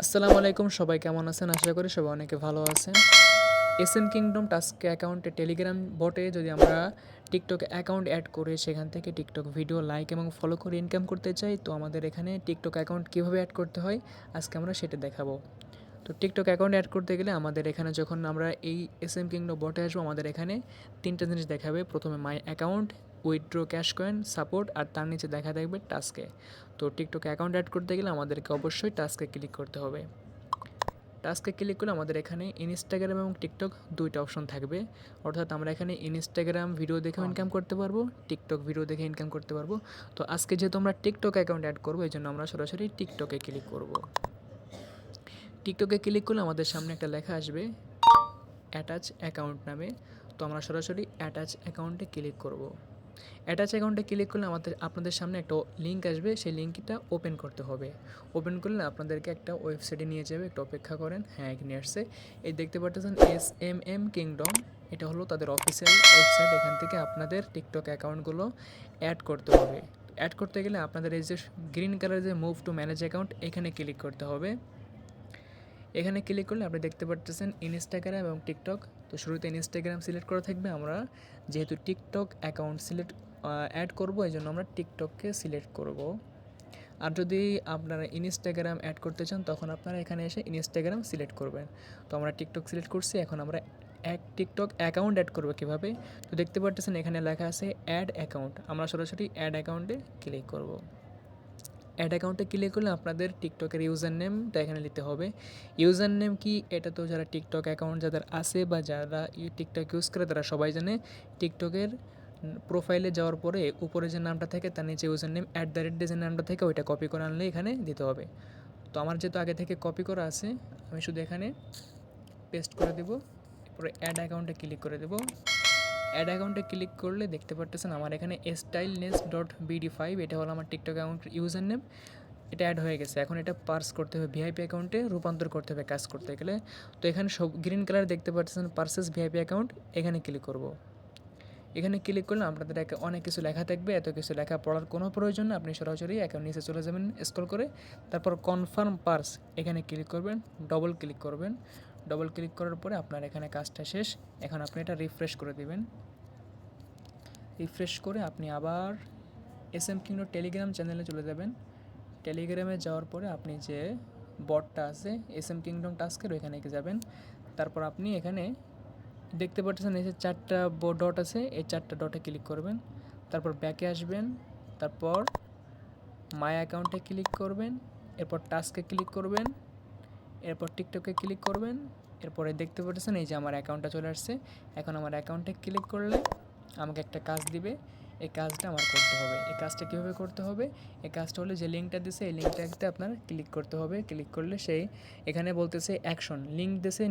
আসসালামু আলাইকুম, সবাই কেমন আছেন? আশা করি সবাই অনেকে ভালো আছেন। এসএম কিংডম টাস্ক অ্যাকাউন্টে টেলিগ্রাম বটে যদি আমরা টিকটক অ্যাকাউন্ট অ্যাড করে সেখান থেকে টিকটক ভিডিও লাইক এবং ফলো করে ইনকাম করতে চাই, তো আমাদের এখানে টিকটক অ্যাকাউন্ট কীভাবে অ্যাড করতে হয় আজকে আমরা সেটা দেখাবো। তো টিকটক অ্যাকাউন্ট অ্যাড করতে গেলে আমাদের এখানে যখন আমরা এই এসএম কিংডম বটে আসবো, আমাদের এখানে তিনটা জিনিস দেখাবে। প্রথমে my account, withdraw cash coin, support, আর তার নিচে দেখা থাকবে টাস্কে। তো টিকটক অ্যাকাউন্ট অ্যাড করতে গেলে আমাদেরকে অবশ্যই টাস্কে ক্লিক করতে হবে। টাস্কে ক্লিক করলে আমাদের এখানে ইনস্টাগ্রাম এবং টিকটক দুইটা অপশন থাকবে, অর্থাৎ আমরা এখানে ইনস্টাগ্রাম ভিডিও দেখেও ইনকাম করতে পারবো, টিকটক ভিডিও দেখে ইনকাম করতে পারবো। তো আজকে যেহেতু আমরা টিকটক অ্যাকাউন্ট অ্যাড করবো, এই জন্য আমরা সরাসরি টিকটকে ক্লিক করব। টিকটকে ক্লিক করলে আমাদের সামনে একটা লেখা আসবে অ্যাটাচ অ্যাকাউন্ট নামে। তো আমরা সরাসরি অ্যাটাচ অ্যাকাউন্টে ক্লিক করব। অ্যাটাচ অ্যাকাউন্টে ক্লিক করলে আপনাদের সামনে একটা লিঙ্ক আসবে, সেই লিঙ্কটা ওপেন করতে হবে। ওপেন করলে আপনাদেরকে একটা ওয়েবসাইটে নিয়ে যাবে, একটু অপেক্ষা করেন। হ্যাঁ, এখানে আসছে। এই দেখতে পাচ্ছেন এসএমএম কিংডম, এটা হলো তাদের অফিসিয়াল ওয়েবসাইট। এখান থেকে আপনাদের টিকটক অ্যাকাউন্টগুলো অ্যাড করতে হবে। অ্যাড করতে গেলে আপনাদের এই যে গ্রিন কালার যে মুভ টু ম্যানেজ অ্যাকাউন্ট, এখানে ক্লিক করতে হবে। এখানে ক্লিক করলে আপনি দেখতে পাচ্ছেন ইনস্টাগ্রাম এবং টিকটক। তো শুরুতে ইনস্টাগ্রাম সিলেক্ট করা থাকবে। আমরা যেহেতু টিকটক অ্যাকাউন্ট অ্যাড করব, এই জন্য আমরা টিকটককে সিলেক্ট করব। আর যদি আপনারা ইনস্টাগ্রাম অ্যাড করতে চান, তখন আপনারা এখানে এসে ইনস্টাগ্রাম সিলেক্ট করবেন। তো আমরা টিকটক সিলেক্ট করছি, এখন আমরা টিকটক অ্যাকাউন্ট অ্যাড করবো কীভাবে। তো দেখতে পাচ্ছেন এখানে লেখা আছে অ্যাড অ্যাকাউন্ট। আমরা সরাসরি অ্যাড অ্যাকাউন্টে ক্লিক করব। অ্যাড অ্যাকাউন্টে ক্লিক করলে আপনাদের টিকটকের ইউজার নেমটা এখানে নিতে হবে। ইউজার নেম কি, এটা তো যারা টিকটক অ্যাকাউন্ট যাদের আছে বা যারা টিকটক ইউজ করে তারা সবাই জানে। টিকটকের প্রোফাইলে যাওয়ার পরে উপরে যে নামটা থাকে তার নিচে ইউজার নেম @ যে নামটা থাকে ওইটা কপি করে আনলে এখানে দিতে হবে। তো আমার যেহেতু আগে থেকে কপি করা আছে, আমি শুধু এখানে পেস্ট করে দেবো। এরপরে অ্যাড অ্যাকাউন্টে ক্লিক করে দেবো। অ্যাড অ্যাকাউন্টে ক্লিক করলে দেখতে পাচ্ছেন আমার এখানে stylness.bd5, এটা হলো আমার টিকটক অ্যাকাউন্টের ইউজার নেম। এটা অ্যাড হয়ে গেছে। এখন এটা পার্স করতে হবে, ভিআইপি অ্যাকাউন্টে রূপান্তর করতে হবে কাজ করতে গেলে। তো এখানে সব গ্রিন কালার দেখতে পাচ্ছেন পার্সেস ভিআইপি অ্যাকাউন্ট, এখানে ক্লিক করব। এখানে ক্লিক করলে আপনাদের অনেক কিছু লেখা থাকবে। এত কিছু লেখা পড়ার কোনো প্রয়োজন না, আপনি সরাসরি অ্যাকাউন্ট নিচে চলে যাবেন স্ক্রল করে, তারপর কনফার্ম পার্স এখানে ক্লিক করবেন, ডবল ক্লিক করবেন। ডবল ক্লিক করার পরে আপনার এখানে কাজটা শেষ। এখন আপনি এটা রিফ্রেশ করে দিবেন। রিফ্রেশ করে আপনি আবার এসএম কিংডম টেলিগ্রাম চ্যানেলে চলে যাবেন। টেলিগ্রামে যাওয়ার পরে আপনি যে বটটা আছে এসএম কিংডম টাস্কের, ওইখানে যাবেন। তারপর আপনি এখানে দেখতে পাচ্ছেন এই যে 4টা ডট আছে, এই 4টা ডটে ক্লিক করবেন। তারপর ব্যাকে আসবেন, তারপর মাই অ্যাকাউন্টে ক্লিক করবেন, এরপর টাস্কে ক্লিক করবেন, এরপর টিকটকে ক্লিক করবেন। এরপরে দেখতে পাচ্ছেন এই যে আমার অ্যাকাউন্টটা চলে আসছে। এখন আমার অ্যাকাউন্টে ক্লিক করলে আমাকে একটা কাজ দিবে, এই কাজটা আমার করতে হবে। এই কাজটা কীভাবে করতে হবে, এই কাজটা হলো যে লিঙ্কটা দিছে, এই লিঙ্কটাতে আপনার ক্লিক করতে হবে। ক্লিক করলে সেই এখানে বলতেছে অ্যাকশন লিঙ্ক দিছে,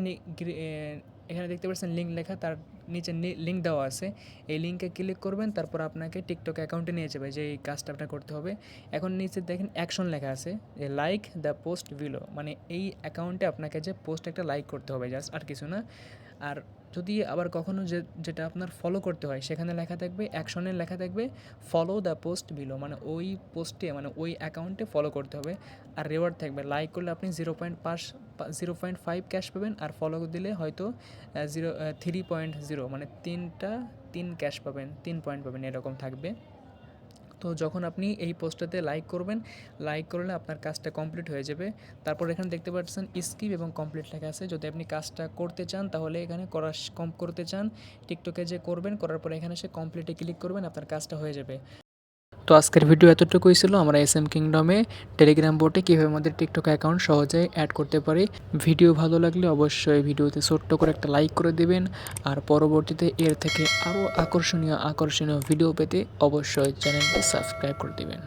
এখানে দেখতে পাচ্ছেন লিঙ্ক লেখা, তার নিচে লিঙ্ক দেওয়া আছে। এই লিঙ্কে ক্লিক করবেন, তারপর আপনাকে টিকটক অ্যাকাউন্টে নিয়ে যাবে যে এই কাজটা আপনার করতে হবে। এখন নিচে দেখেন অ্যাকশন লেখা আছে যে লাইক দ্য পোস্ট বিলো, মানে এই অ্যাকাউন্টে আপনাকে যে পোস্ট একটা লাইক করতে হবে, জাস্ট, আর কিছু না। আর যদি আবার কখনও যেটা আপনার ফলো করতে হয়, সেখানে লেখা থাকবে অ্যাকশনে লেখা থাকবে ফলো দ্য পোস্ট বিলো, মানে ওই পোস্টে মানে ওই অ্যাকাউন্টে ফলো করতে হবে। আর রেওয়ার্ড থাকবে, লাইক করলে আপনি 0.5 ক্যাশ পাবেন, আর ফলো দিলে হয়তো 3.0 মানে 3 ক্যাশ পাবেন, 3 পয়েন্ট পাবেন, এরকম থাকবে। তো যখন আপনি এই পোস্টটাতে লাইক করবেন, লাইক করলে আপনার কাজটা কমপ্লিট হয়ে যাবে। তারপর এখানে দেখতে পাচ্ছেন স্কিপ এবং কমপ্লিট লেখা আছে। যদি আপনি কাজটা করতে চান তাহলে এখানে করতে চান টিকটকে যে করবেন, করার পরে এখানে সে কমপ্লিটে ক্লিক করবেন, আপনার কাজটা হয়ে যাবে। তো আজকের ভিডিও এতটুকুই ছিল। আমরা এসএম কিংডমে টেলিগ্রাম বোটে কীভাবে আমাদের টিকটক অ্যাকাউন্ট সহজে অ্যাড করতে পারি। ভিডিও ভালো লাগলে অবশ্যই ভিডিওতে ছোট্ট করে একটা লাইক করে দিবেন। আর পরবর্তীতে এর থেকে আরও আকর্ষণীয় ভিডিও পেতে অবশ্যই চ্যানেলটি সাবস্ক্রাইব করে দিবেন।